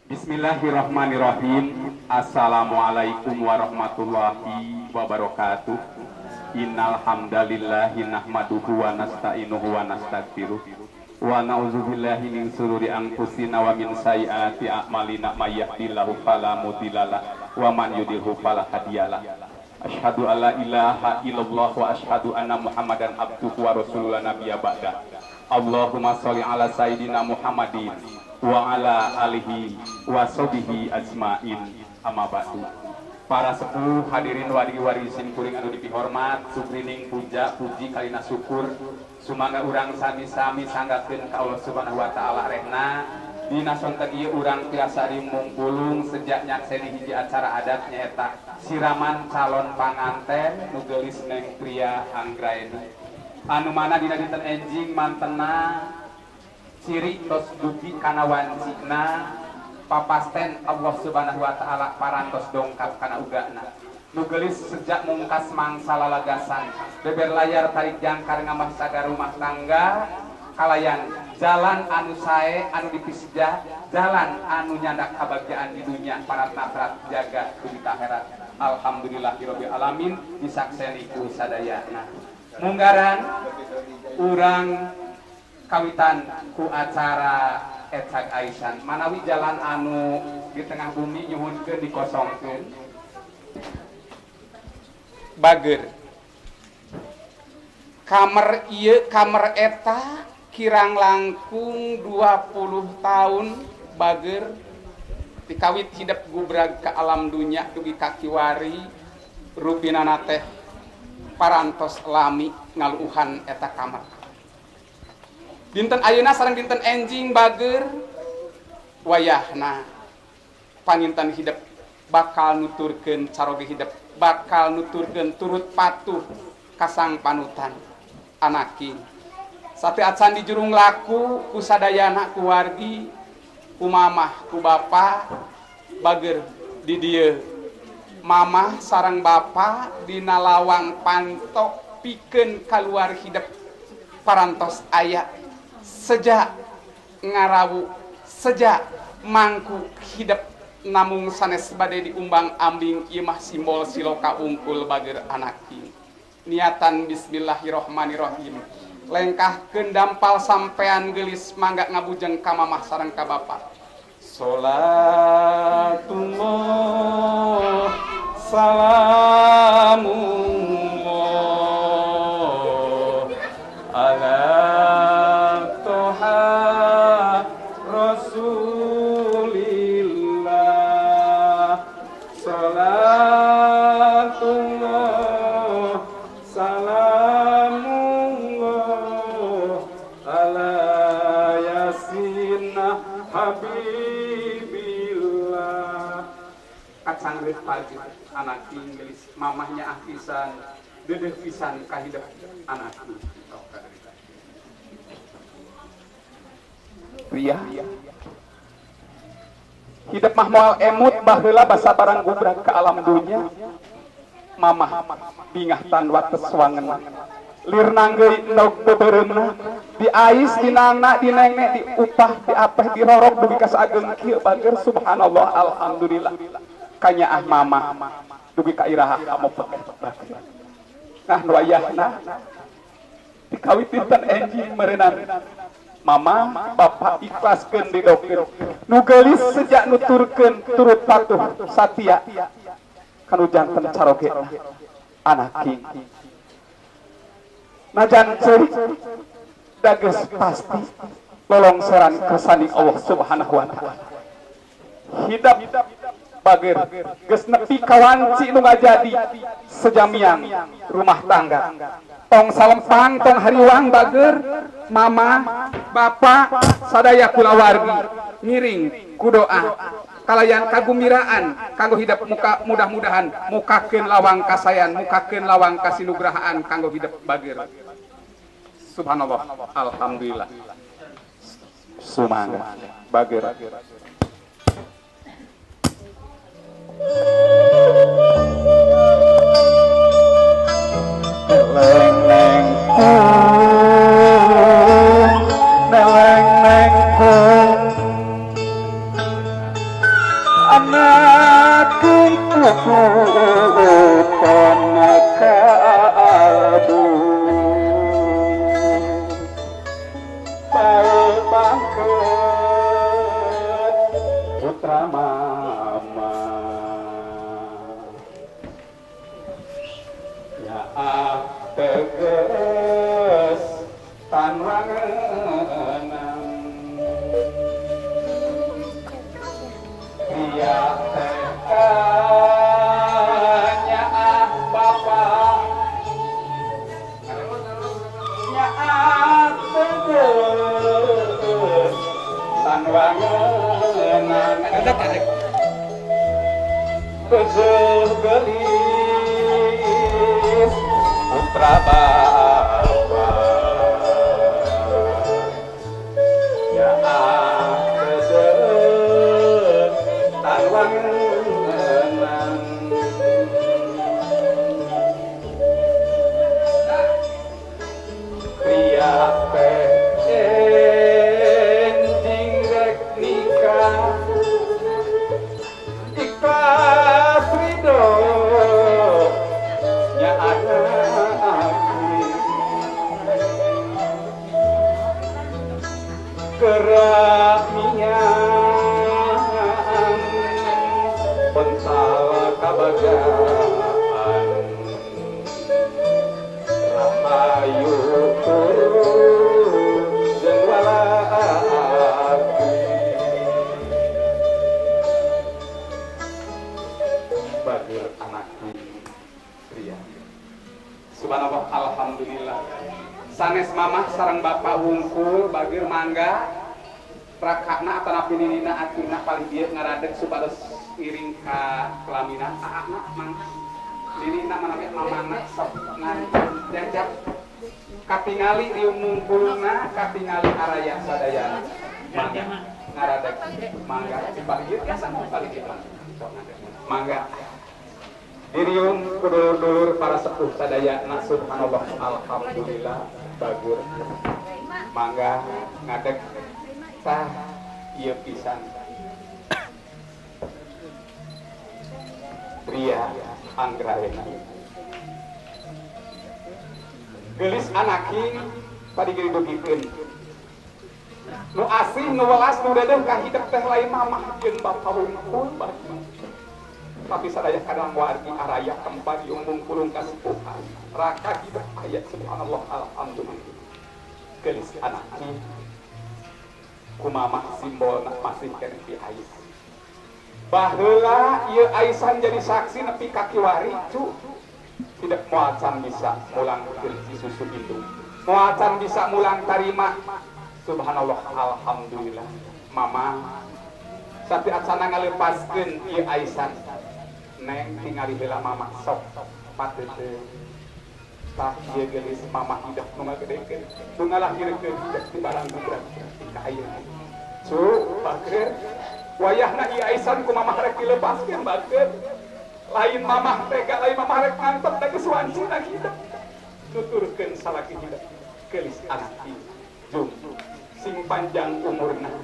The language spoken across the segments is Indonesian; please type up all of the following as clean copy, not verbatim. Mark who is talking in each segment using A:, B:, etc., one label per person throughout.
A: Bismillahirrahmanirrahim. Assalamualaikum warahmatullahi wabarakatuh. Innal hamdalillahi nahmaduhu wa nasta'inuhu wa nastaghfiruh wa na'udzubillahi min shururi anfusina wa min sayyiati a'malina may yahdihillahu fala mudhillalah wa man yudhlil fala hadiyalah. Asyhadu an la ilaha illallah wa asyhadu anna Muhammadan abduhu wa rasuluhu nabiyya ba'da. Allahumma sholli ala sayyidina Muhammadin wa ala alihi wa sahbihi ajmain, amma ba'du. Para sepuh hadirin wari-warisin kuring anu dipihormat, sukrining puja puji kalina syukur sumangga urang sami-sami sanggakeun ka Allah Subhanahu wa taala rehna dina sonten ieu urang tiasa dimungkulung sejak nyakseni hiji acara adat nyaeta siraman calon panganten nu geulis Neng Pria Anggraeni anu mana dina dinten enjing mantena ciri tos dugi kana wancina papasten Allah Subhanahu wa taala parantos dongkap kana ugana nu geulis sejak mungkas mangsa lalagasan beber layar tarik jangkar ngamah saga rumah tangga kalayan jalan anu sae anu dipisjah jalan anu nyandak kabagjaan di dunia parat-parat jaga di akhirat. Alhamdulillahirabbil alamin disakseni ku sadayana munggaran urang kawitan ku acara Ecak Aisan manawi jalan anu di tengah bumi nyuhunkeun dikosongkeun bager kamar ieu kamar eta kirang langkung 20 tahun bager dikawit hidup gubrag ke alam dunya dugi kakiwari rupinana teh parantos lami ngaluuhan eta kamar. Dinten ayeuna sareng dinten enjing bager wayahna panginten hidup bakal nuturkeun caroge hidup bakal nuturkeun turut patuh kasang panutan anaking sate acan di jurung laku ku sadayana ku wargi ku mamah ku bapa bager di dieu mamah sareng bapa dina lawang pantok pikeun kaluar hidup parantos aya sejak ngarawu sejak mangku hidup namung sanes bade diumbang ambing ieu mah simbol siloka ungkul bager anaking niatan bismillahirrahmanirrahim lengkahkeun dampal sampean geulis mangga ngabujeng ka mamah sareng ka bapa. Salatullah salamullah ala Rasulillah salatullah salamullah ala yasinna habibillah kacang rit pagi anak inggelis mamahnya ahpisan dedeh pisan kahidup anak Ria hidup mah moal emut baheula basa barang gubrag ke alam dunya mamah bingah tan wates wangen lir nanggeui endog beubereumna diais dinangna dinengnek diupah diapeh dirorok dugi ka saageng kieu bager subhanallah alhamdulillah kanyaah mamah dugi ka iraha kamu pekeh bager nah nu ayahna dikawit dinten enjing meureunana mama bapak ikhlaskeun didokeun nu geulis sejak nuturkeun turut patuh satia kanu janten caroge anaking najan ceurik dageus pasti lolongsoran kersanding Allah Subhanahu wa taala hidup bager geus nepi ka wanci nu ngajadi sejamian rumah tangga tong salempang tong hariwang bager mama bapa sadaya kulawargi ngiring ku doa kalayan kagumiraan kanggo hidup muka mudah-mudahan mukakeun lawang kasayan mukakeun lawang kasinugrahaan kanggo hidup bager subhanallah alhamdulillah sumangga bager leng-leng anak kuku panakabu bae bangkeut putra mama ya teges tan wangeunam dia tekanya bapak nya teges tan wangeunam kadek gelis putra bapa ya kesel tan wangeunam pria teh enjing rek nikah ikhlas ridho nya anak gerak miang pental kabagaan rahayu jeung walaki bagir anak pria subhanallah alhamdulillah sanes mamah sareng bapak wungkul bagir mangga rakana atanapi ninina atina paling dieu ngaradeg supados iring ka kelaminan anak mang ninina manami mamana sok ngajak katingali riung mungkulna katingali araya sadayana mangga ngaradeg mangga bagir biasa paling dieu mangga diriung dulur-dulur para sepuh sadayana subhanallah alhamdulillah bagur mangga ngadeg tah ieu pisan pria anggraena gelis anaking padigeri dugikeun nu asih nu welas nu dedeh ka hidup teh lain mamah jeung bapa wungkul tapi sadaya kadang wargi araya tempat diumbung kulung kasepuhan raka hidup ayat subhanallah alhamdulillah gelis anaknya kumamah simbolna masih kena di ais baheula ieu aisan jadi saksi nepi ka kiwari cu tidak moacan bisa mulang si susu indung moacan bisa mulang tarima subhanallah alhamdulillah mama tapi acana ngalepaskeun ieu aisan neng tingali heula mama sok pateu tah ieu gelis mama hidup nu ngagedekeun nu ngalahirkeun hidup di barang budak ka ayeuna cu bageur wayahna ieu aisan ku mama rek dilepaskeun bageur lain mama tega lain mama rek ngantep da geus wancina hidup tuturkeun salaki hidup gelis anak ieu jung sing panjang umurna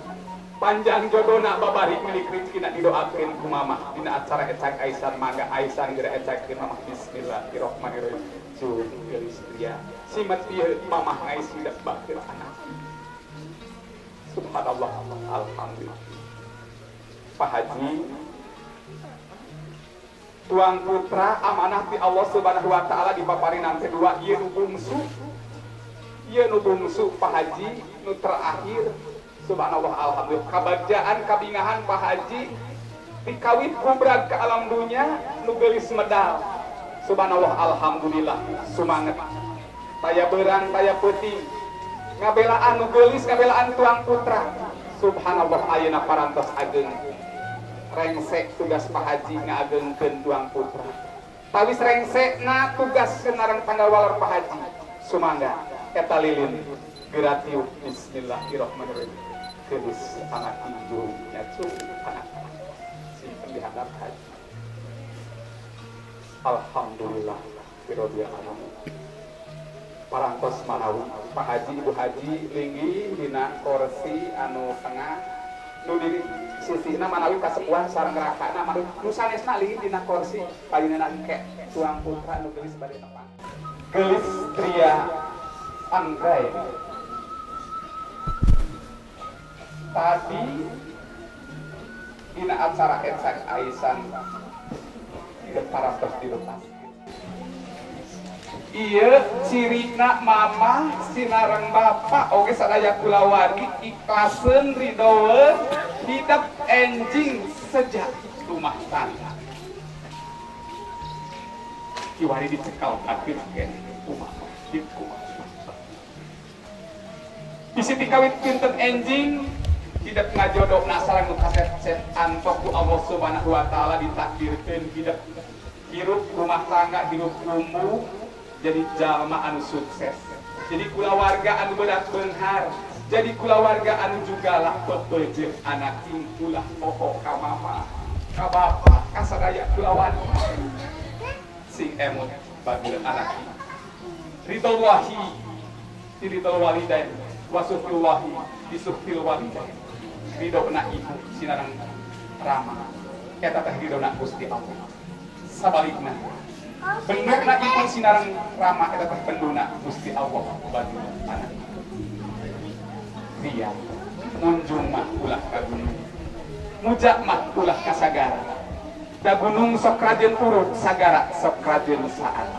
A: panjang jodohna babari milik rezekina didoakeun ku mama dina acara ecak aisan mangga aisan geura ecakeun mama bismillahirrahmanirrahim cu gelis pria simet ieu mama ngais hidup bageur anak subhanallah alhamdulillah Pak Haji tuang putra amanah ti Allah subhanahu wa ta'ala di paparinan kedua ieu nu bungsu Pak Haji nu terakhir subhanallah alhamdulillah kabagjaan kabingahan Pak Haji dikawit kubrag ke alam dunia nu geulis medal subhanallah alhamdulillah sumanget taya beurang taya peuting ngabelaan nu geulis ngabelaan tuang putra subhanallah ayeuna parantos ageng rengsek tugas Pak Haji ngaagengkeun tuang putra tawis rengsekna tugas kenarang tanggal walar Pak Haji sumangga eta lilin geratiup bismillahirrahmanirrahim gelis anak hijau nyacu anak simpen di hadap Haji alhamdulillah birodia alam parangtos manawi Pak Haji Ibu Haji linggi dina kursi anu tengah nu di sisina manawi kasepuhan sareng rakana mah nu sanesna leuwih dina kursi payuneuna engke tuang putra nu geulis bade tepan geulis Tria Anggraeni tadi dina acara Etsak Aisan di parantos di lepas iya cirina mama sinareng bapak oge sadaya kulawargi ikhlaseun ridoeun hidup enjing sejak rumah tangga kiwari dicekal kaki kene kumaha bisi dikawit pinten enjing hidup ngajodokna sareng nu kaset antok ku Allah Subhanahu wa taala ditakdirkeun hidup hirup rumah tangga hirup umum jadi jalma anu sukses jadi kulawarga anu berat beunghar jadi kulawarga anu juga lah peupeujeuh anak tingkulah poho ka mama ka bapa ka sadaya kulawarga sing emut bageur anak ridwallahi ridwal walidain wasufillahi bisufil walidain ridona ibu sinareng rama eta teh ridona Gusti Allah sabalikna benukna ibu sinareng rama eta teh penduna Gusti Allah bagi anak dia munjung mah ulah ka gunung mujak mah ulah ka sagara da gunung sok rajeun urut sagara sok rajeun saat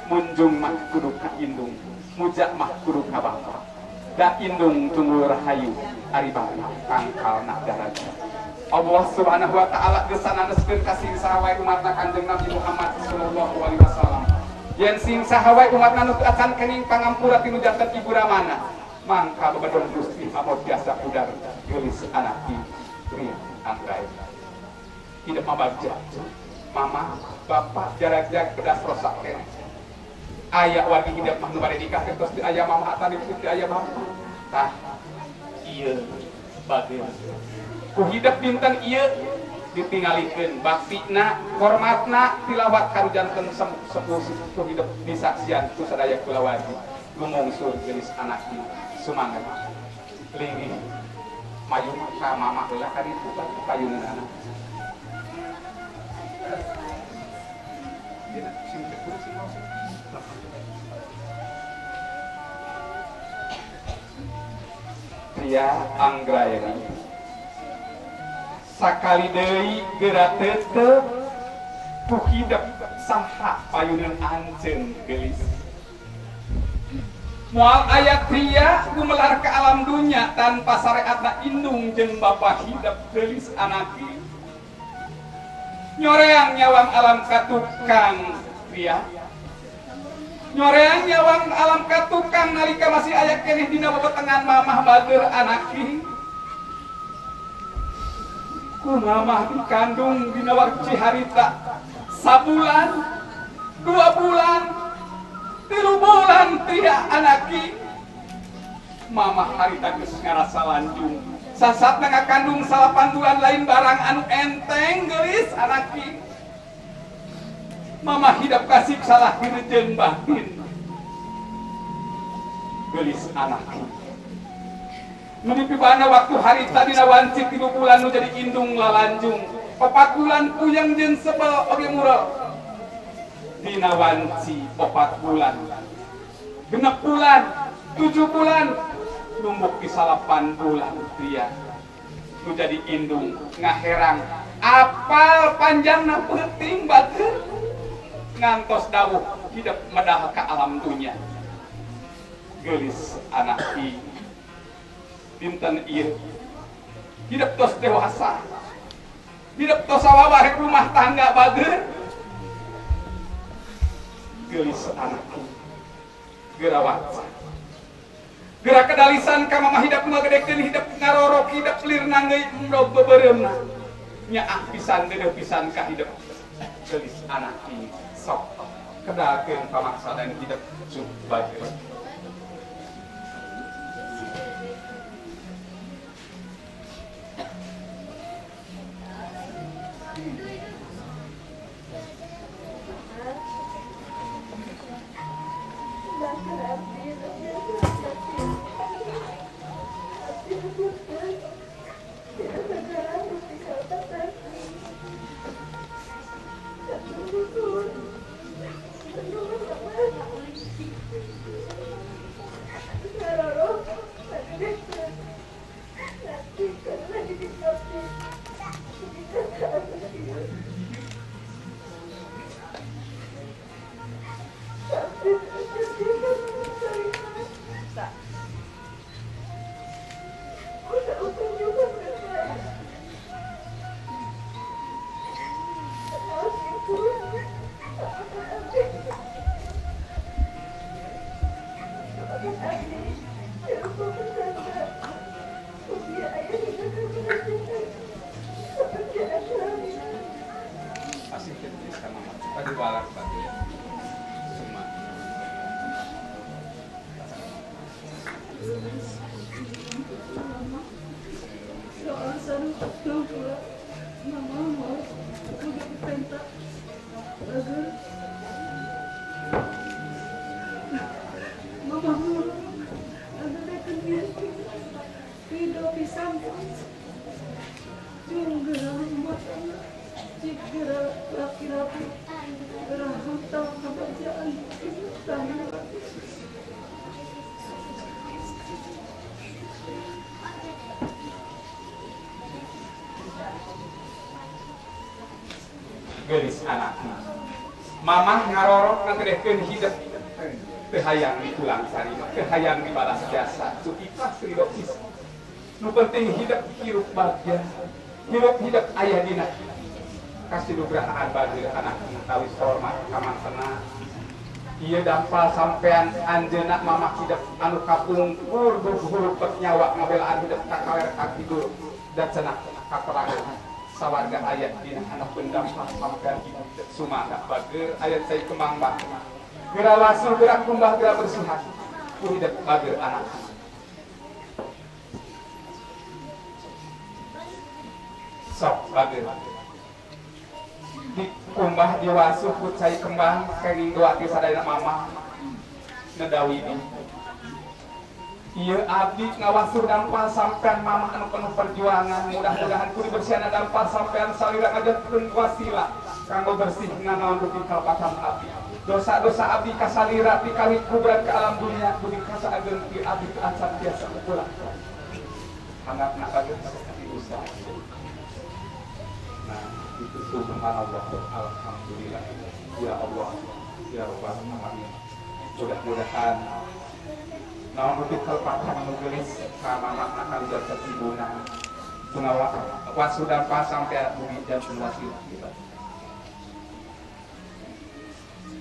A: munjung mah kudu ka indung mujak mah kudu ka bapa da indung tunggu rahayu ari bapa kangkalna daraja Allah Subhanahu wa taala geus sananeskeun ka sing saha wae umatna Kanjeng Nabi Muhammad sallallahu alaihi wasallam. Yen sing saha wae umatna nu acan kening pangampura tinu janten ibu ramana, mangka bebedon Gusti Allah biasa pudar geulis anak Tria Anggraeni. Hidup mabagja. Mama, bapak jarak-jarak pedas rosak kene. Aya wargi hidup mah nu bade nikah terus di aya mama tadi di aya bapak. Tah ieu bageun ku hidup dinten ieu ditingalikeun baktina hormatna tilawat karo janten sepuh ku hidup disaksian ku sadaya kulawargi lumungsur geulis anak ieu sumanget linggih mayu ka mama heula ka ditu payuneun anak Tria Anggraeni sakali deui geura teuteup ku hidup saha payuneun anceun geulis moal aya Tria gumelar ka alam dunya tanpa sareatna indung jeung bapa hidup geulis anaki nyoreang nyawang alam katukang Tria nyoreang nyawang alam katukang nalika masih aya keneh dina bebetengan mamah bageur anaki ku mamah dikandung dina warci harita sabulan 2 bulan 3 bulan Tria anaki mamah harita geus ngarasa lanjung sasatna ngakandung 8 bulan lain barang anu enteng geulis anaki mamah hidup kasih salah direujeun batin geulis anaki menipibana waktu harita dina wancit 3 bulan nu jadi indung lalanjung 4 bulan puyeng jeung sebel oge murel dina wanci 4 bulan 6 bulan 7 bulan numbuk di 8 bulan Tria nu jadi indung ngaherang apal panjangna peuting batur ngantos dawuh hidup medah ka alam dunya geulis anak ieu dinten ieu hidup tos dewasa hidup tos sawawarek rumah tangga bageur geulis anak geura waca geura kedalisan ka mamah hidup ngagedekeun hidup ngarorok hidup lirna ngeumrob beureumna nyaah pisan deudeuh pisan ka hidup geulis anak ieu sok kedakeun pamaksa dan hidup sub bageur
B: Thank you.
A: balas bagi semua.
B: Soal sana belum pula mama mau udah diperintah agar mama mau agar akan hidup pisang juga rumah tangga jika laki-laki berhantam kebahagiaan tangga.
A: Gelis anaknya mamah ngarorok ngadrehkeun hidup teu hayang ditulang sarima teu hayang dibalas jasa tu ikhlas ridho bisa nu penting hidup hirup bahagia hidup aya dina kasinugrahaan bagi anak kawis hormat kamansana ieu dampal sampean anjeunna mamah hidup anu kapungkur huruf nyawa ngabelaan hidup kakaler kaki dulu dan cenah kaperangan sawarga ayat dina anak pendampang sampean hidup sumangga bager ayat saya kembang bang geura wasul geura kumbah geura bersihan ku hidup bager anak sok bager di kumbah diwasuh ku cai kembang kenging doa ti sadayana mama ngedawi ini ieu abdi ngawasuh dampal sampean mamah anu penuh perjuangan mudah-mudahan kudu bersiana dampal sampean salira ngajengkeun wasila kanggo bersih nganaon dugi kalpatan abdi dosa-dosa abdi kasalira ti kawit kubran ke alam dunia kudu kasaegeun ti abdi acan biasa ulah hangatna bageus diusaha. Nah itu subhanallah alhamdulillah ya Allah ya Rabbal alamin mudah-mudahan naon nutup kalpatan nu geulis ka mamah nakal jasa ibuna tunawa wasudan pas sampai bumi dan wasilah kita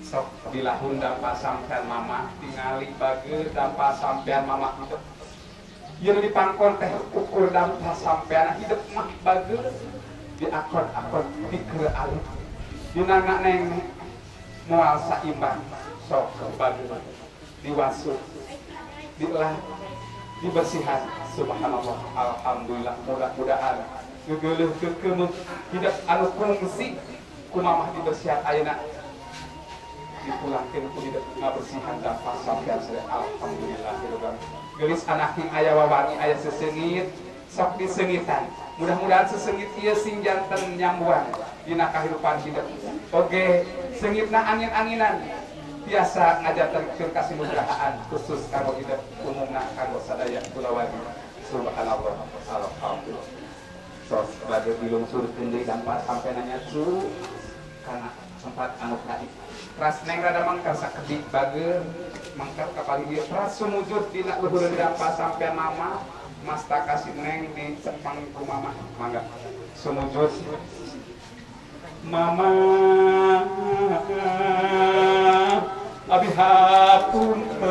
A: sok dilahun dampa sampean mamah tingali bageus dampa sampean mamah hidup ieu dipangkon teh ukur dampa sampean hidup mah bageus diakon-akon dikeur alif dina neng moal saimbang sok bageus diwasuh dilah dibersihan subhanallah alhamdulillah mudah-mudahan gegeuleuh keukeumeung hidup anu kungsi ku mamah dibersihan ayeuna dipulangkeun ku hidup ngabersihan dampak sampean sadaya alhamdulillah geulis anakna aya wawangi aya seseungit sok diseungitan mudah-mudahan seseungit ieu sing janten nyambuan dina kahirupan hidup oge seungitna angin-anginan biasa ngajantenkeun kasinugrahaan khusus kanggo hidup umumna kanggo sadaya kulawargi subhanallah alhamdulillah sos bade dilungsurkeun deui dampak sampe nanya cu kana tempat anu kadik ras neng rada mangkal sakedik bageun mangkat ka paling ieu ras sumujud dina luhureun dampak sampe mama masta kasih neng di cepang ku mama mangga sumujud mama abi hapunten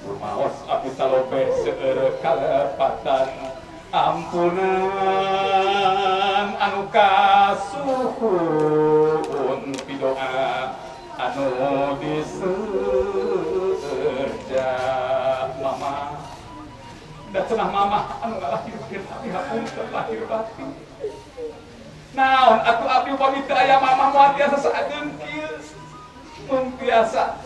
A: rumaos abi salobe seueur kalepatan ampunan anu kasuhun pidoa anu diserja mama da cenah mama anu ngalahirkeun abi hapunten lahir batin naon atuh abdi upami teu aya mamah moal tiasa saegeun kieu mun tiasa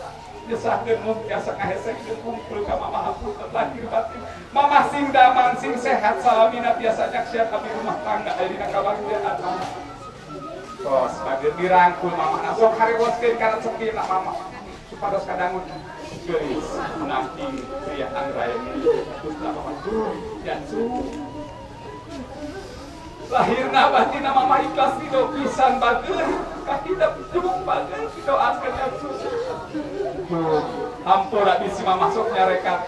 A: nyesakeun mun tiasa ngahesengkeun kumpul ka mamah hapunten lahir batin mamah sing daman sing sehat salamina tiasa nyaksian abdi rumah tangga aya dina kabagjaan mamah tos bageun dirangkul mamah sok harewoskeun kana cepina mamah supados kadangun geulis nampi pria anggraeni Gusti mamah ya su lahirna batina mama ikhlas hidup pisan bageun ka hidup jeung bageun didoakeun ya hampura bisi mama sok nyarekat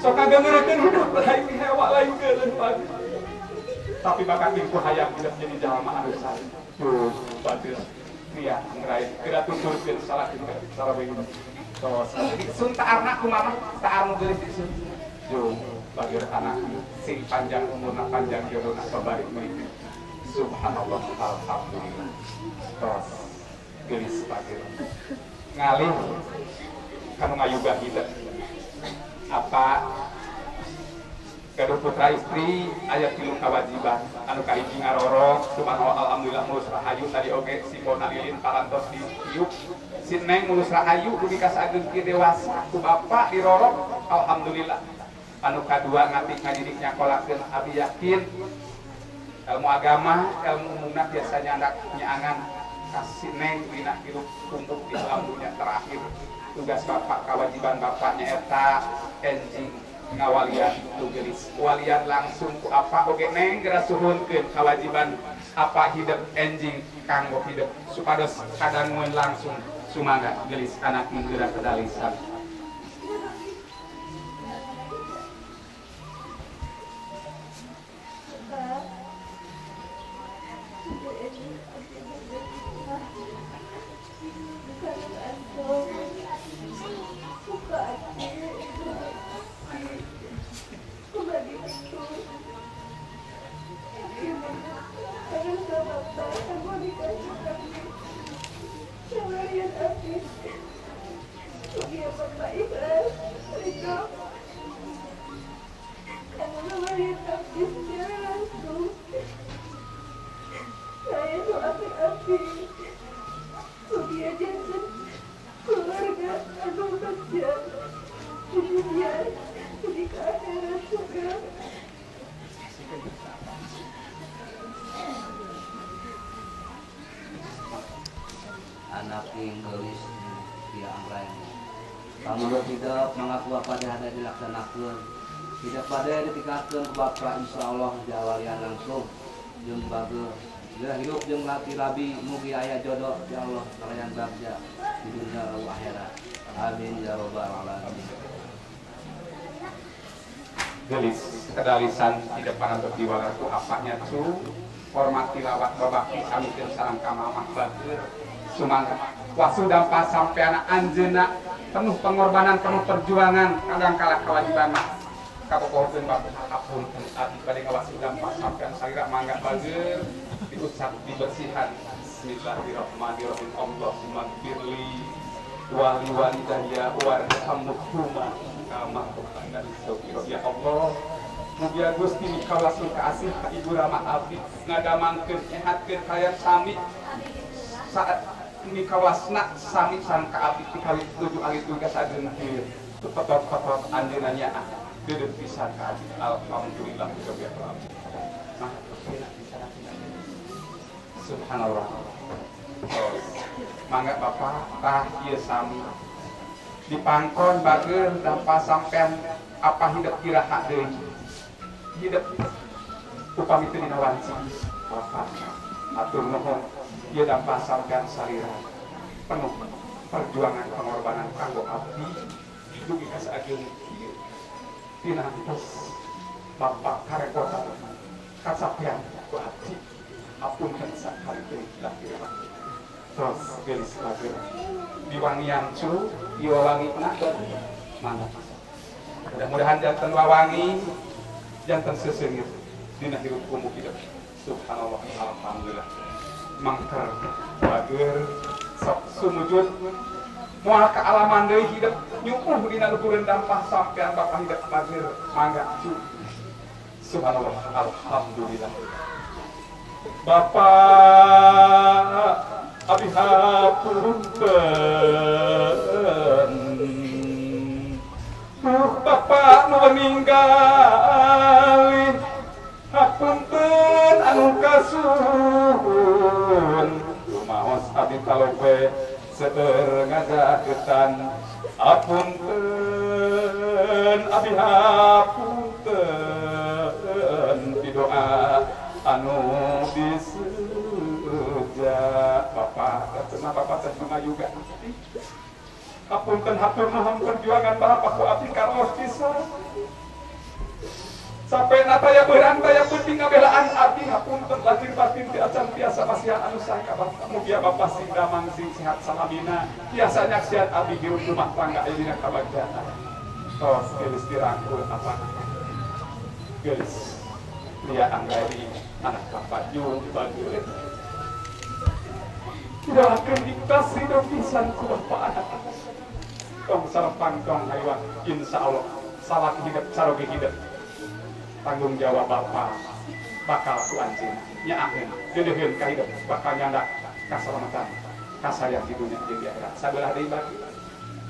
A: sok ngageurekeun hidup lain hewa lain geuleuh bageun tapi bakat mingku hayang hidup jadi jalma anu saleh bageus pria anggraen kira tuturkeun salakeun salaweung tos sun taarna ku mama taar nu geulis disun jeung bageun anak sing panjang umurna panjang jodohna sabarik meuli Subhanallah, alhamdulillah. Tos gelis pagir ngalih kanu ngayuga hideuk apa kedua putra istri aya 3 kewajiban anu kahiji ngarorok subhanallah alhamdulillah mulus rahayu tadi oge si Bona Lilin parantos di tiup si Neng mulus rahayu dugi kasageung ki dewasa ku bapa dirorok alhamdulillah anu kadua ngadidik nyakolakeun abi yakin ilmu agama ilmu umumna biasanya anak nyaangan kasih Neng dina hirup kumpul di alam dunia terakhir tugas bapak kewajiban bapaknya eta enjing ngawalian tugelis walian langsung ku apa oge Neng geura suhunkeun kewajiban apa hidup enjing kanggo hidup supados kadangun langsung sumangga gelis anak geura kedalisan
C: anak yang gelis tiang lain. Kamu tidak mengaku apa yang ada dilaksanakan. Tidak pada ditikakan ke Bapak insya Allah jawalian langsung. Jeung bager. Dia hidup jeung lati rabi mugi aya jodoh ya Allah kalian bagja di dunia dan akhirat. Amin ya rabbal alamin.
A: gelis kedalisan di depan untuk diwalaku apanya cu hormat tilawat babaki samikeun sareng ka mamah bager sumangga wasuda pas sampai anak anjeuna penuh pengorbanan penuh perjuangan kadang kala kewajiban mah kapokohkeun bapak apun abdi bade ngawasuda pas sampean salira mangga bager diucap dibersihan bismillahirrahmanirrahim Allahumma firli wali walidayya warhamhuma kama rabbayani shaghira ya Allah mugi Gusti mikawasul kaasih ka ibu rama abdi ngadamangkeun nyehatkeun kaya sami saat mikawasna sami sang ka abdi kali 7 alit tugas ageun kieu tetep anjeunna nya deudeuh pisan ka abdi alhamdulillah rabbil alamin nah subhanallah mangga bapak tah ieu sami dipangkon bager dampa sampean apa hidup kiraha deui hidup upami teu dina wanci bapak atur nuhun ieu dampa sampean salira penuh perjuangan pengorbanan kanggo abdi dugi ka saegeung ieu pinantos bapak karepotan kasapean ku abdi apunten sakali deui lahir terus gelis bager diwangian cu diwawangi nak mana mudah-mudahan jantan wawangi jantan sesengit dina hirup umum hidup subhanallah alhamdulillah mangker bager sok sumujud moal kealaman deui hidup nyukuh dina luhureun dampah sampean bapak hidup bager mangga cu subhanallah alhamdulillah bapak abi hapunten bapak nu ninggali hapunten anu kasuhun kumaos abi kalope seueur ngajagetan hapunten abi hapunten pidoa anu disuja bapak cenah bapak teh juga apunten hatur nuhun perjuangan bapak ku abdi karos pisan sampai nataya beurang taya penting ngabelaan abdi hapunten lahir batin ti acan biasa masihan anu sangka bapak mugia bapak sing damang sing sehat salamina biasa nyaksian abdi hirup rumah tangga aya dina kabagjanan tos geus dirangkul apa geus lihat anggawi anak bapak nyuwun bagus. Tidak akan dikasih dopisan ku bapak anak. Tong sarepang tong haywan, insya Allah salah hidup saroge hidup. Tanggung jawab bapak bakal ku anjing. Nyaakeun, deuleuheun ka hidup bakal nyandak kaselamatan, kasayang di dunia jeung di akhirat. Sabelah deui bagi.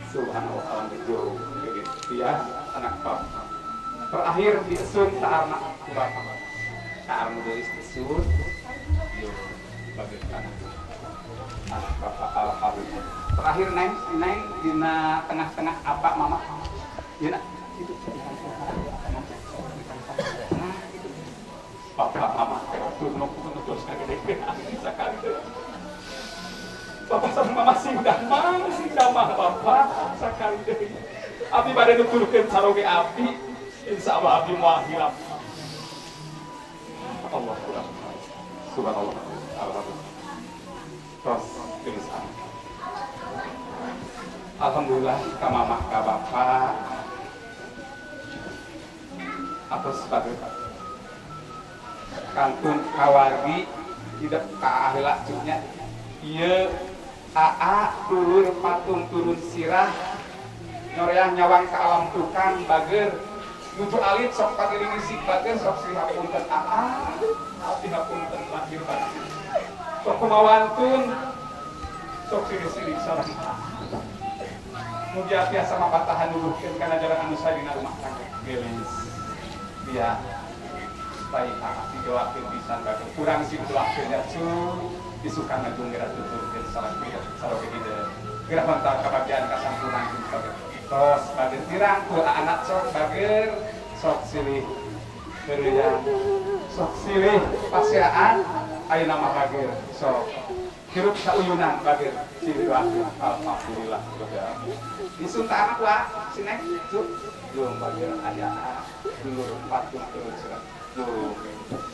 A: Subhanallah alhamdulillah. Begitu ya anak bapak. Terakhir disun taarna ku bapak. Taarna deui disun. Yo bagi anak. Anak bapak alhamdulillah. Terakhir neng dina tengah-tengah apa mama? Ya nak. Itu bapak mama terus gede sekali. Bapak sama mama sing damang bapak sekali deh. Abi bade nuturkeun saroge abi, insyaallah abi moal hilap. Allah subhanallah alhamdulillah. Terus tulisan. Alhamdulillah ka mama ka bapak. Atas sebagai kantun kawargi tidak kaahila cuknya ieu aa turun patung turun sirah nyoreang nyawang ka alam tukang bager nuju alit sok pagiling isik bager sok sri hapunten aa abdi hapunten lahir batin sok kumawantun sok siri-siri sareng mugi biasa mapatahan nuduhkeun kana jalan anu sadina rumah tangga gelis dia baik anak didoakeun pisan bae kurang sih doakeun ya cu disukan agung geura tuturkeun salah saroge hideung geura mantap kabagyan kasampunan bae tos bae tirangkul anak sok bager sok silih beureuyan sok silih pasiaan ayeuna mah bager sok hirup sauyunan bager silih doakeun alhamdulillah disun ta anak wa sineng cu jeung bager aya dulur patung turun surat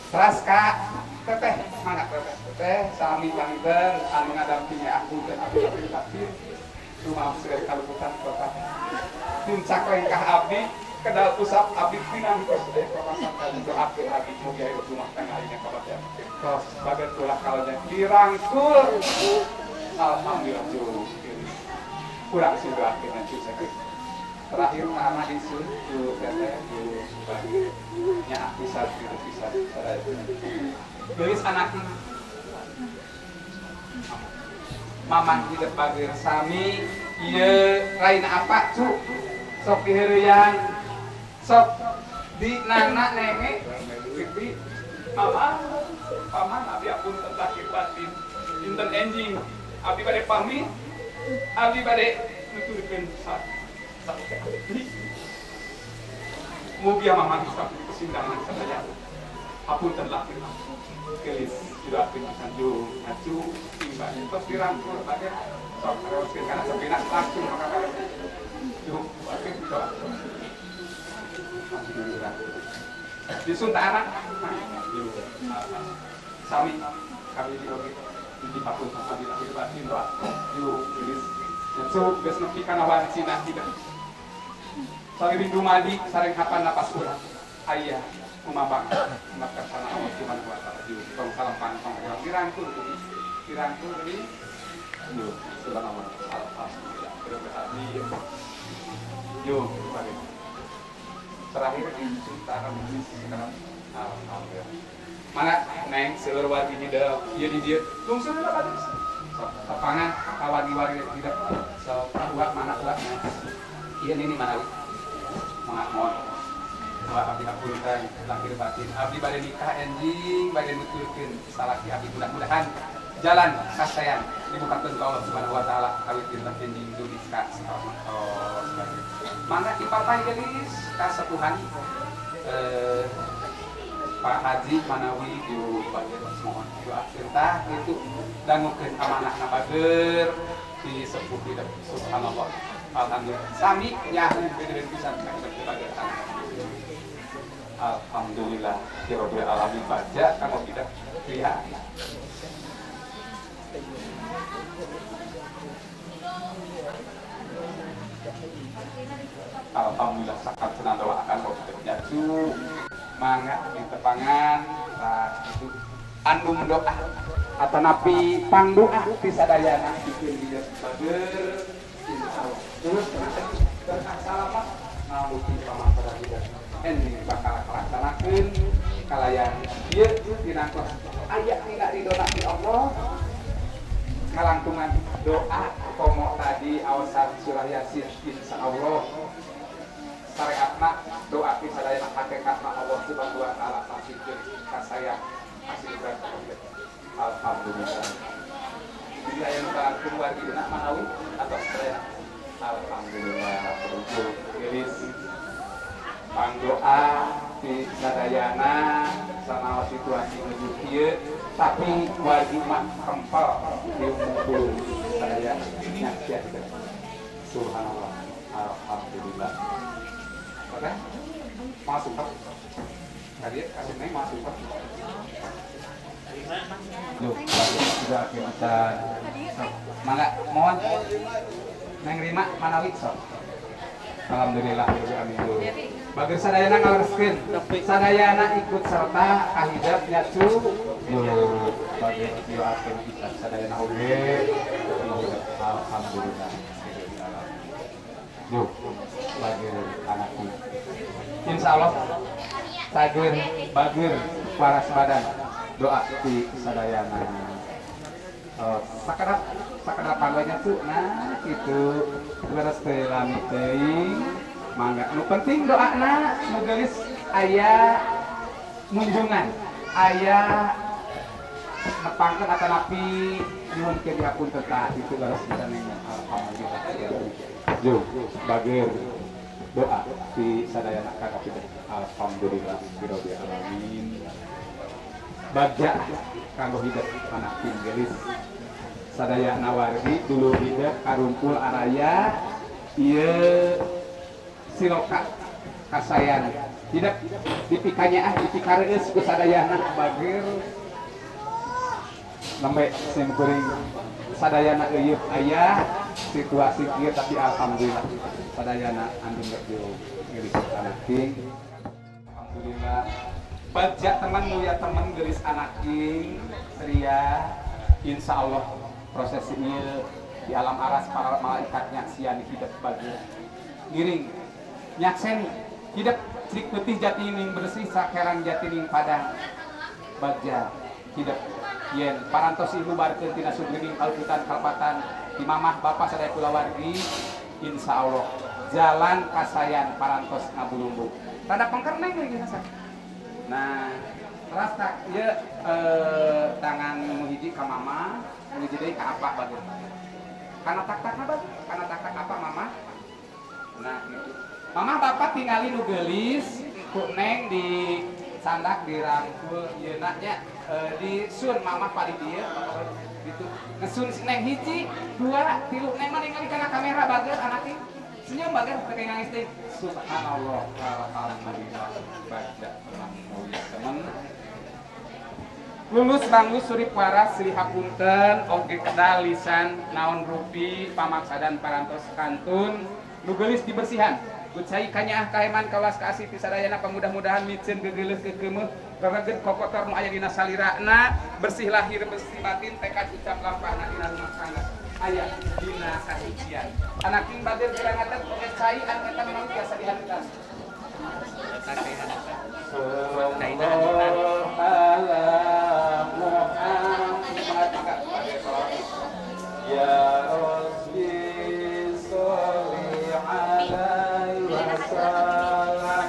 A: teras kak teteh mangga teteh sami panten anu ngadampingi aku dan abdi rumah segala kaluputan kota puncak lengkah abdi kedal pusat abdi pinang terus kawasan untuk abdi abdi mugia rumah tangga ini kabar terus bagai tulah kalanya dirangkul alhamdulillah jauh kurang sih akhirnya cuy terakhir anak isun tuh teteh tuh nya bisa gelis anaknya mamah hidup bager sami ieu lain apa cu sok diheureuyang sok di nana nenge pipi mama paman abi apun lahir batin dinten enjing abi bade pamit abi bade nuturkeun mugi mama bisa kesindangan sadaya hapunten lahir gelis tidak pisan ju acu timbang terus dirangkul bae sok teruskeun kana sepina langsung maka bae ju bae bisa disunta anak ju sami kami di oge di hapunten abi lahir batin doa ju gelis acu geus nepi kana wancina tidak saling dumadi sareng hapan napas urang aya kumabang maka sana Allah Subhanahu wa taala di tong salam pantong dirangkul deui yo subhanallah alhamdulillah berarti yo bagi terakhir di Suntara Musik sekarang alhamdulillah mana neng seueur wadi hideup ieu di dieu tungsu heula bagus tapangan kawadi-wadi tidak sok uak mana uak ieu ini mana mohon abdi hapunten lahir batin abdi bade nikah enjing bade nuturkeun salaki abdi mudah-mudahan jalan kasayan dibukakeun ka Allah Subhanahu wa taala kawit dinten enjing dugi ka saos bade mangga dipartai gelis ka sepuhan Pak Haji Manawi di bagian mohon doakeun tah itu dangukeun amanahna bager di sepuh hidup subhanallah alhamdulillah sami nyaho gede pisan ka bager alhamdulillah rabbil alamin baca kamu tidak lihat alhamdulillah sakat senang doakan kau tidak nyatu mangga di tepangan itu andum doa atau napi pangdoa di sadayana bikin dia bager insyaallah terus bersalamat ngaluti pamasaran kita ini bakal laksanakeun kalayan ieu dina kelas aya tina ridona ti Allah ngalangtungan doa komo tadi awasan surah yasin insyaallah syariatna doa ti sadayana hakikatna Allah subhanahu wa taala pasikeun ka saya asli berkat alhamdulillah bila yang terangkum wargi nak manawi atau saya alhamdulillah beruntung gelis pangdoa di sadayana sama situasi menuju kieu tapi wargi mah kempal di umum sadaya nyaksian subhanallah alhamdulillah oke masuk Pak tadi kasih naik masuk Pak yuk sudah kita mangga mohon neng Rima manawi sok alhamdulillah amin bagi sadayana ngareskeun sadayana ikut serta kahidap nyacu yuk bagi doakeun kita sadayana oge alhamdulillah yuk bagi anak kita insyaallah sageun bageur waras badan doa di sadayana sakadap panggonya tuh nah itu beres teh lami teuing mangga nu penting doana nu geulis aya munjungan aya nepangkeun atanapi nyuhun ke dihapunten tah itu beres kita neng alhamdulillah jo bageur doa di sadayana kakak alhamdulillah birabbil alamin bagja kanggo hidup anak tinggelis sadaya nawardi dulu hidup karumpul araya ieu siloka kasayan tidak dipikanya dipikareus ku sadayana bageur lembe sim kuring sadayana eueuh aya situasi kieu tapi alhamdulillah sadayana andung geus gelis anak ting alhamdulillah baca teman mulia teman gelis anak king seria insyaallah proses ini di alam aras para malaikat nyaksian hidup bagi ngiring nyakseni hidup trik putih jati ning bersih sakerang jati ning padang baca hidup yen parantos ibu barkeun tina sugeuning kalputan kalpatan di mamah bapak sadaya kula wargi insyaallah jalan kasayan parantos ngabulumbu tanda pengkerneng lagi nasa. Nah, terus tak ya tangan menghiji ke mama, menghiji deui ka apa bagus. Kana tak apa? Kana tak apa mama? Nah, gitu. Mama bapak tinggali nu geulis, ku neng di sandak dirangkul ieu nya di sun mama paling dieu gitu. Ngesun si neng hiji, dua, tilu neng mah ningali kana kamera bagus anaknya. Senyum bagus pakai nangis teh. Subhanallah alhamdulillah baca teman lulus bangus surip waras Sri hapunten oge kedal lisan naon rupi pamaksadan parantos kantun nu geulis dibersihan kucai kanya kaeman kawas kasih ti sadayana pamudah-mudahan micen gegeuleuh keukeumeuf kareget kokotor nu aya dina salirana bersih lahir bersih batin tekad ucap lampahna dina rumah tangga aya dina kasucian anak ing badir gerangaten oge cai anu eta memang biasa dihanutan ya Rabbi sholli alaihi wasallam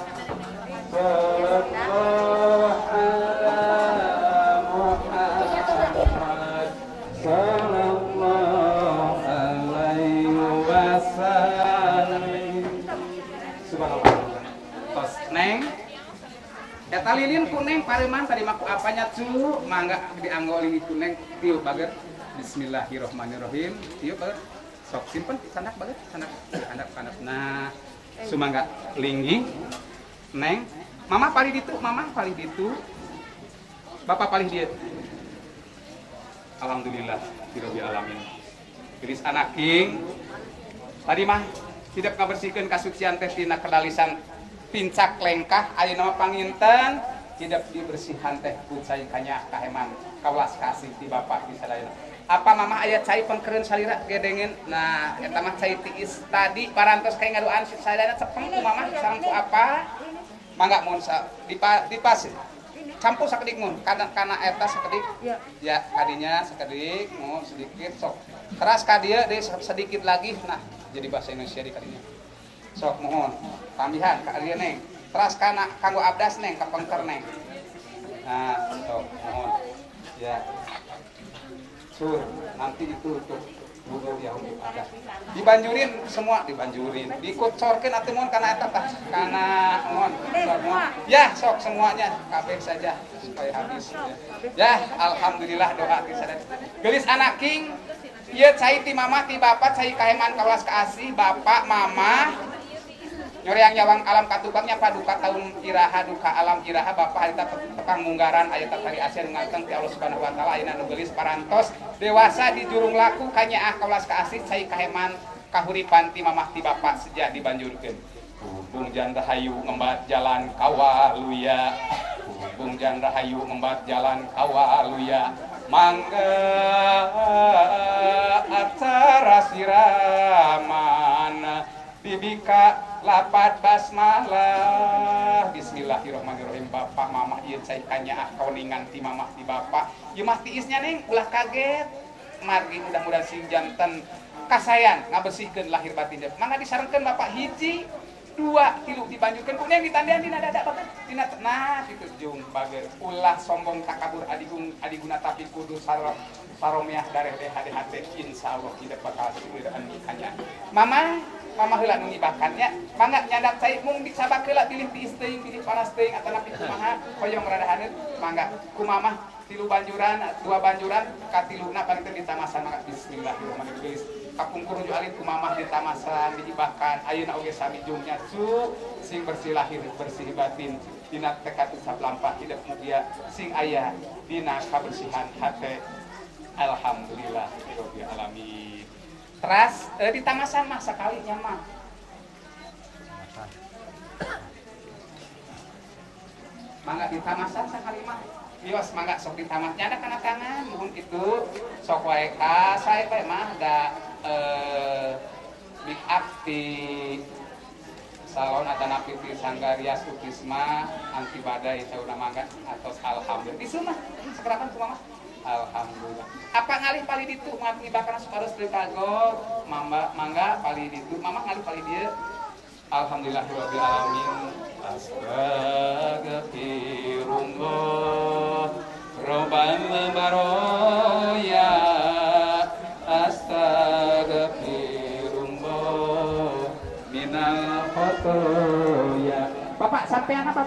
A: sallallahu ala Muhammad sallallahu alaihi wasallam subhanallah tos neng eta lilin kuneng pareman tadi maku apanya cu mangga dianggoli kuneng tiu baget bismillahirrahmanirrahim tiu baget sok simpen sanak baget sanak handap nah sumangga linggih neng mama palih ditu bapak palih dieu alhamdulillah rabbil alamin gelis anak king tadi mah tidak ngabersihkeun kasucian teh tina kedalisan pincak lengkah ayeuna panginten hidup dibersihan teh ku cai kanya kaheman kawas kasih ti bapak di sadayana. Apa mama aya cai pengkereun salira gedengen. Nah eta mah cai tiis tadi parantos kayak ngaduan sadayana cepeng ku mama sareng ku apa mangga mun dipas campur sakedik mun kana eta sakedik ya kadinya sakedik mun sedikit sok keras ka dieu deui sedikit lagi nah jadi bahasa Indonesia di kadinya sok mohon tambihan ka dieu neng teras kana kanggo abdas neng ka pengker neng nah sok mohon ya sur nanti itu untuk budu ya ada dibanjurin semua dibanjurin dikucorkeun atuh mun kana eta tah kana mohon ya sok semuanya kabeh saja supaya habis ya alhamdulillah doa di sadaya geulis anak king ieu cai ti mama ti bapa cai kaheman kawas kaasih bapak mama nyoreang nyawang alam katubangnya paduka tahun iraha duka alam iraha bapak harita tekang munggaran aya tari asyir ngangkeng ti Allah Subhanahu wa taala ayeuna nu geulis parantos dewasa di jurung laku kanyaah kawas kaasih cai kaheman kahuripan ti mamah ti bapak sejak dibanjurkeun Bung Janda Hayu ngembat jalan kawaluya Bung Janda Hayu ngembat jalan kawaluya mangga acara siraman dibika lapat basmalah bismillahirrahmanirrahim bapak mamah ieu cai kanyaah kauningan ti mamah ti bapak ieu mah tiisnya neng ulah kaget margi mudah-mudahan sing janten kasayan ngabersihkeun lahir batin mangga disarengkeun bapak hiji 2 3 dibanjurkeun ku neng ditandean dina dada bapak dina nah kitu jeung bager ulah sombong takabur adiguna tapi kudu saromiah dareh hati insyaallah tidak bakal sueureun kanya mama heula nu ngibakannya mangga nyandak cai mung disabak heula pilih tiis teuing pilih panas teuing atana kumaha hoyong rada haneut mangga ku mamah 3 banjuran 2 banjuran katiluna panteu ditamasan mangga bismillahirrahmanirrahim kapungkur nu alif ku mamah ditamasan diibahkan ayeuna oge sami jungnya su sing bersih lahir bersih batin dina tekad ucap lampah hidup mulia sing aya dina kabersihan hate alhamdulillah rabbil alamin. Teras di tamasan mah sakalinya mah. Mangga di tamasan sakali mah. Bios mangga sok di tamat nyana kana tangan muhun kitu sok wae ka sae bae mah da make up di salon atau napi di Sanggaria Sutisma anti badai sauna mangga atau alhamdulillah. Isu mah sekerapan kumaha? Alhamdulillah. Apa ngalih pali ditu mengakibatkan supados teu kagok mangga pali ditu mama ngalih pali dieu alhamdulillahirabbil alamin astagfirullah robbal baroya astagfirullah minal khotoya. Bapak sampean apa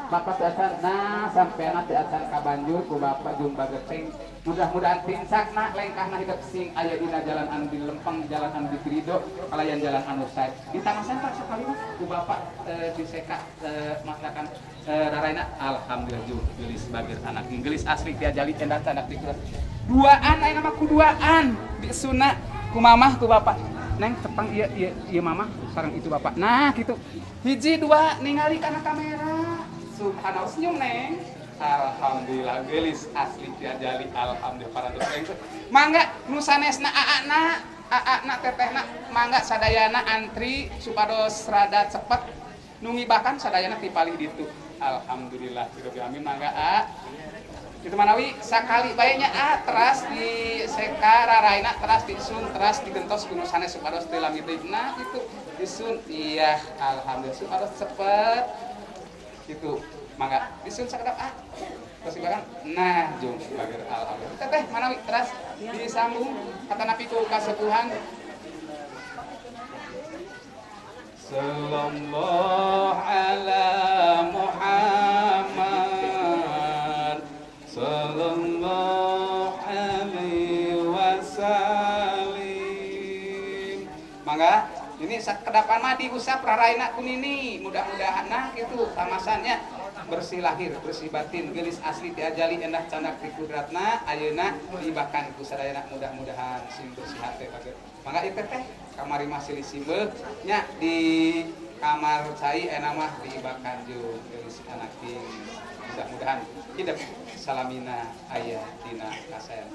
A: bapak teu acan nah sampean teu acan ka banjur ku bapak jeung bageceng mudah-mudahan tinsakna lengkahna hidup sing aya dina jalan anu dilempeng jalan anu dipirido kalayan jalan anu sae ditamasan pak sakali mah ku bapak diseka masakan raraina alhamdulillah jeung geulis bageur anak geulis asli ti ajali cendat anak dikurat duaan aya mah ku duaan disuna ku mamah ku bapak neng tepang iya mamah sareng itu bapak nah gitu hiji 2 ningali kana kamera subhanallah senyum neng alhamdulillah geulis asli tiajali alhamdulillah para dosen mangga nu sanesna aana tetehna mangga sadayana antri supados rada cepet nu ngibakan sadayana ti palih ditu alhamdulillah rabbil alamin mangga itu manawi sakali bae nya teras di seka raraina teras disun teras digentos kuno sanes supados teu lamidna itu disun iya alhamdulillah supados cepet itu mangga disun sakedap terus ibaran nah jeung bageur alhamdulillah teteh manawi teras disambung kata nabi ku kasepuhan sallallahu ala Muhammad sallallahu alaihi wasallim mangga ini sakedapan mah diusap raraina kunini mudah-mudahan nah gitu tamasannya bersih lahir bersih batin geulis asli ti ajali endah candak ti kudratna ayeuna dibahkan ku sadayana mudah-mudahan sing bersih hate bageur mangga ieu teh kamari masih simbeuh nya di kamar cai ena mah dibahkan jeung geulis anak king mudah-mudahan hidup salamina aya dina kasayan.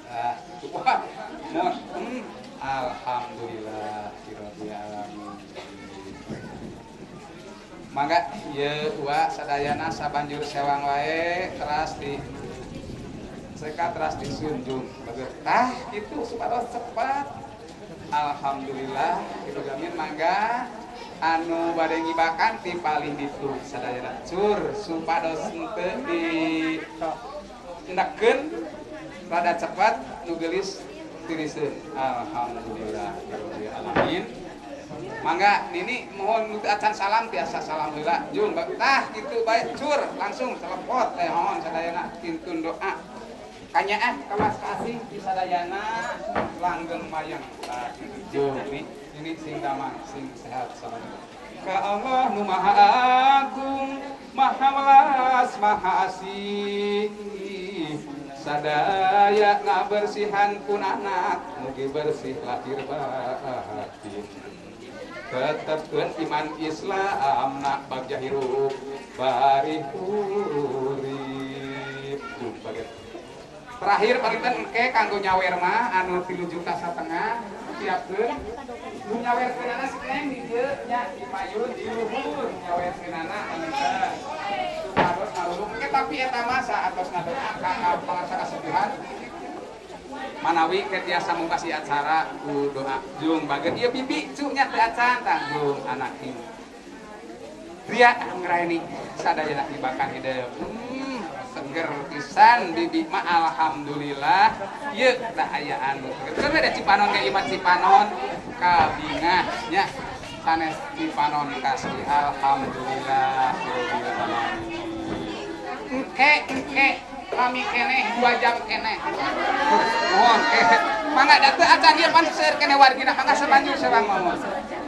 A: Wah, alhamdulillah rabbil alamin. Mangga ieu wa sadayana sabanjur sewang wae teras di sekat teras disunjung bagus. Gitu supados cepat. Alhamdulillah kitu gamin mangga anu bade ngibakan ti palih ditu sadayana cur supados henteu di endakkeun rada cepat nu geulis tiriseun. Alhamdulillah rabbil alamin. Mangga nini mohon nu acan salam tiasa salam heula jung kitu bae cur langsung telepon teh mohon sadayana kintun doa kanyaan kawas kasih di sadayana langgeng mayang jung ini sing damang sing sehat sama ka Allah nu maha agung maha welas maha asih sadaya ngabersihan pun anak mugi bersih lahir batin tetepkeun iman Islam nak bagja hirup bari urip terakhir parinten engke kanggo nyawer mah anu 3,5 juta siapkeun nu nyawerkeunana neng di dieu nya di payun di luhur nyawerkeunana anu harus ngalulung tapi eta mah saatosna doa pangarsa kasepuhan manawi ketiasa mengkasih acara ku doa jung baget ieu bibi cu nya teu acan tanggung anak ini ria ngraeni sadayana dibakan hideung seger pisan bibi mah alhamdulillah ieu da aya anu keur ada Cipanon ge imat Cipanon kabingah nya sanes Cipanon kasih alhamdulillah rabbil alamin engke kami keneh 2 jam keneh mohon mangga dateu acan ieu pan seueur keneh wargina mangga sabanjur sareng mohon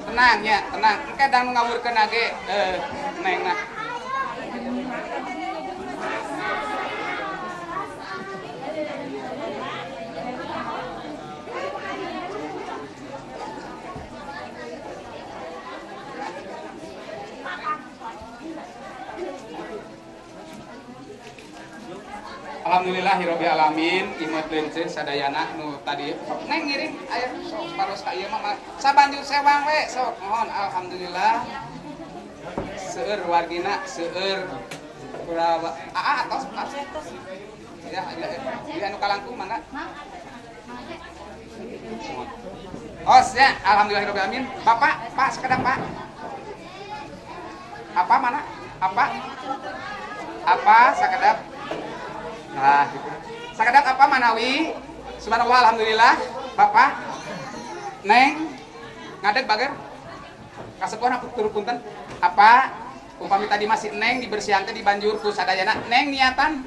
A: tenang nya tenang engke dang ngawurkeun age nengna Alhamdulillahirabbil alamin imut leunceuh sadayana nu tadi neng ngiring aya sok paros ka ieu mah sabanjur sewang we sok mohon alhamdulillah seueur wargina seueur kurawa atos ya anu kalangkung mana os ya alhamdulillahirabbil alamin bapak pak sekedap pak apa mana apa sekedap. Nah, sakedap apa manawi? Subhanallah alhamdulillah. Bapak Neng ngadeg bager. Kasepuhan aku turu punten. Apa upami tadi masih Neng dibersihan teh dibanjur ku sadayana Neng niatan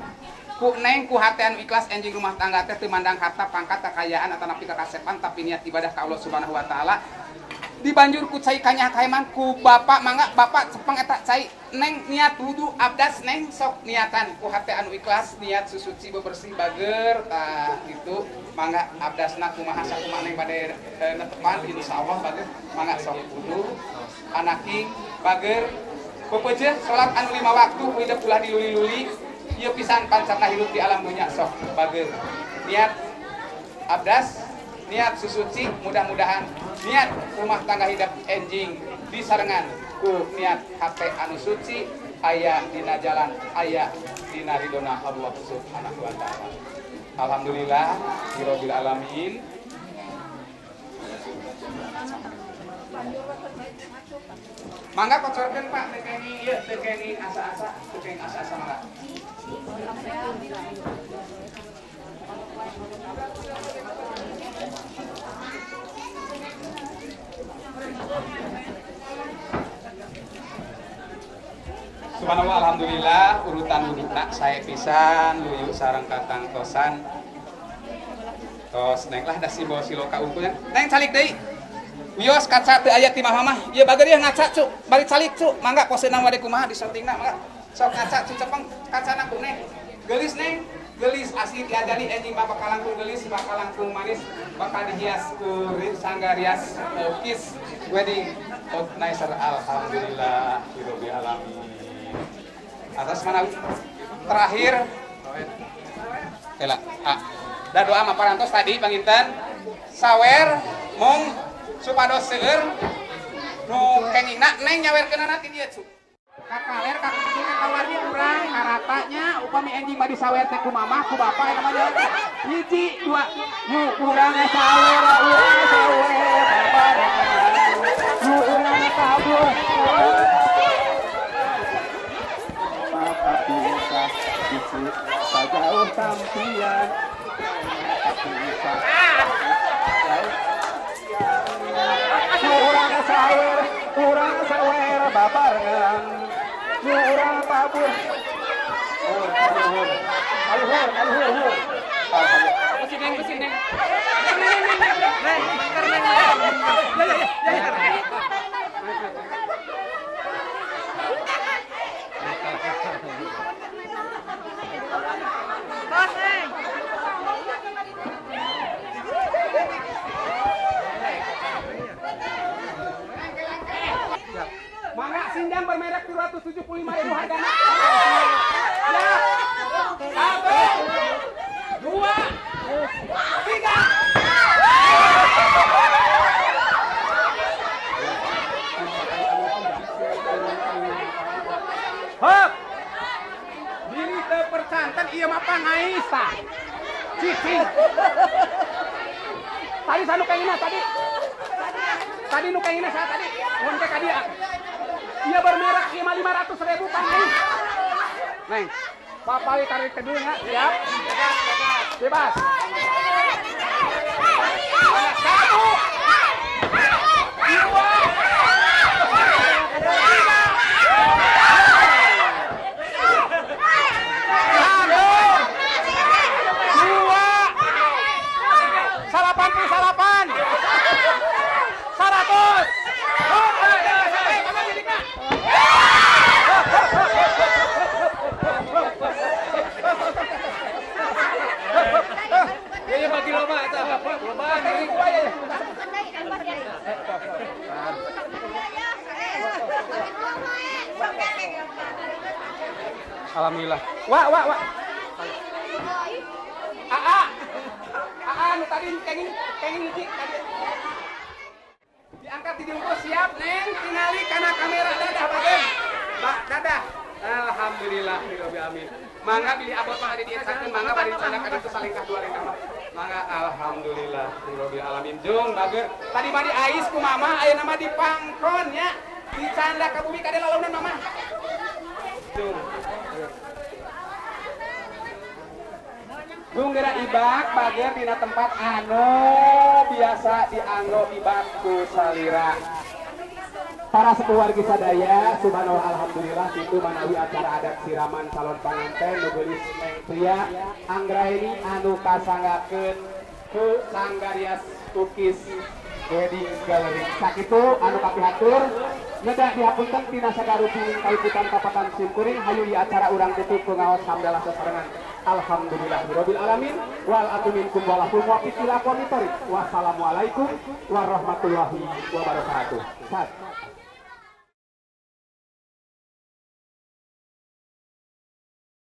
A: ku Neng ku hate anu ikhlas enjing rumah tangga teh teu mandang harta pangkat kekayaan atau napi kakasepan tapi niat ibadah ka Allah Subhanahu wa taala. Dibanjur ku cai kanyah kaeman ku bapak mangga bapak cepeng eta cai Neng niat wudu abdas Neng sok niatan ku hate anu ikhlas niat susuci bebersih bager tah gitu mangga abdasna kumaha sakumaha Neng bade netepan insyaallah bager mangga sok wudu anaking bager peupeujeuh salat anu 5 waktu hidup ulah diluli-luli ieu pisan pancana hidup di alam dunya sok bager niat abdas niat susuci mudah-mudahan niat rumah tangga hidup enjing disarengan ku niat hate anu suci aya dina jalan aya dina ridona Allah Subhanahu wa taala. Alhamdulillah rabbil alamin. Mangga kocorkeun Pak tekeni ieu tekeni asa-asa tekeni asa-asa mangga. Subhanallah alhamdulillah urutan wuduna saya pisan luyu sareng katangtosan tos Neng lah da simbol siloka unggulnya Neng calik deui wios kaca teu aya ti mah mah ieu bager ieu ngaca cu balik calik cu mangga poseuna wade kumaha di sortingna mangga sok ngaca cu cepeng kacana ku Neng geulis Neng geulis asli diajari enjing bapak kalangkung geulis bakal langkung manis bakal dihias ku sangga rias kiss wedding organizer alhamdulillah rabbil alamin. Atas manawi
D: terakhir kela da doa mah parantos tadi panginten sawer mung supados seueur nu kengingna neng nyawerkeunana ti dieu cu kakaler kakaknya kawarnya urang karatanya upami anjing mah disawer teh ku mamah ku bapa eta mah hiji dua nu urang sawer nu urang kabur jauh sampian urang sawer babarengan urang babur aluhur kucing Mangga sinjang bermerek 275.000 harganya. Ya. 1, 2, 3. Hop. Diri teu percanten ieu mah pangaisa. Cicing. Tadi sanu kaina tadi. Tadi nu kaina saya tadi. Mun teh ka dia. Ia bermerek ieu mah 500.000 pangis. Neng. Papai tarik kedua ya. Siap. Bebas. 100. Alhamdulillah. Wah. Nu tadi kenging hiji tadi. Diangkat di diungkus siap, Neng. Tingali kana kamera dadah bagen. Dadah. Alhamdulillah, amin. Mangga pilih abot mah di dietsakeun mangga bari dicandak anu teu salingkah dua ringkah mah. Mangga alhamdulillah, rabbil alamin. Jung bager. Tadi mah di ais ku mama, ayeuna mah di pangkon nya. Dicandak ka bumi kade lalaunan mama. Jung. Jung geura ibak bager dina tempat anu biasa dianggo ibak ku salira. Para sekeluarga sadaya, subhanallah alhamdulillah itu manawi acara adat siraman calon panganten nu geulis Neng Pria anggraeni anu kasanggakeun ku Sanggarias Tukis Wedding Gallery. Sakitu anu kapihatur nyedak dihapunten tina sagarupiling kaiputan Kapatan Simkuring hayu di acara urang tutup ku ngaos hamdalah sasarengan. Alhamdulillahirabbil alamin wal atuminkum walahul muwaffiq ila aqwamit thoriq. Wassalamualaikum warahmatullahi wabarakatuh.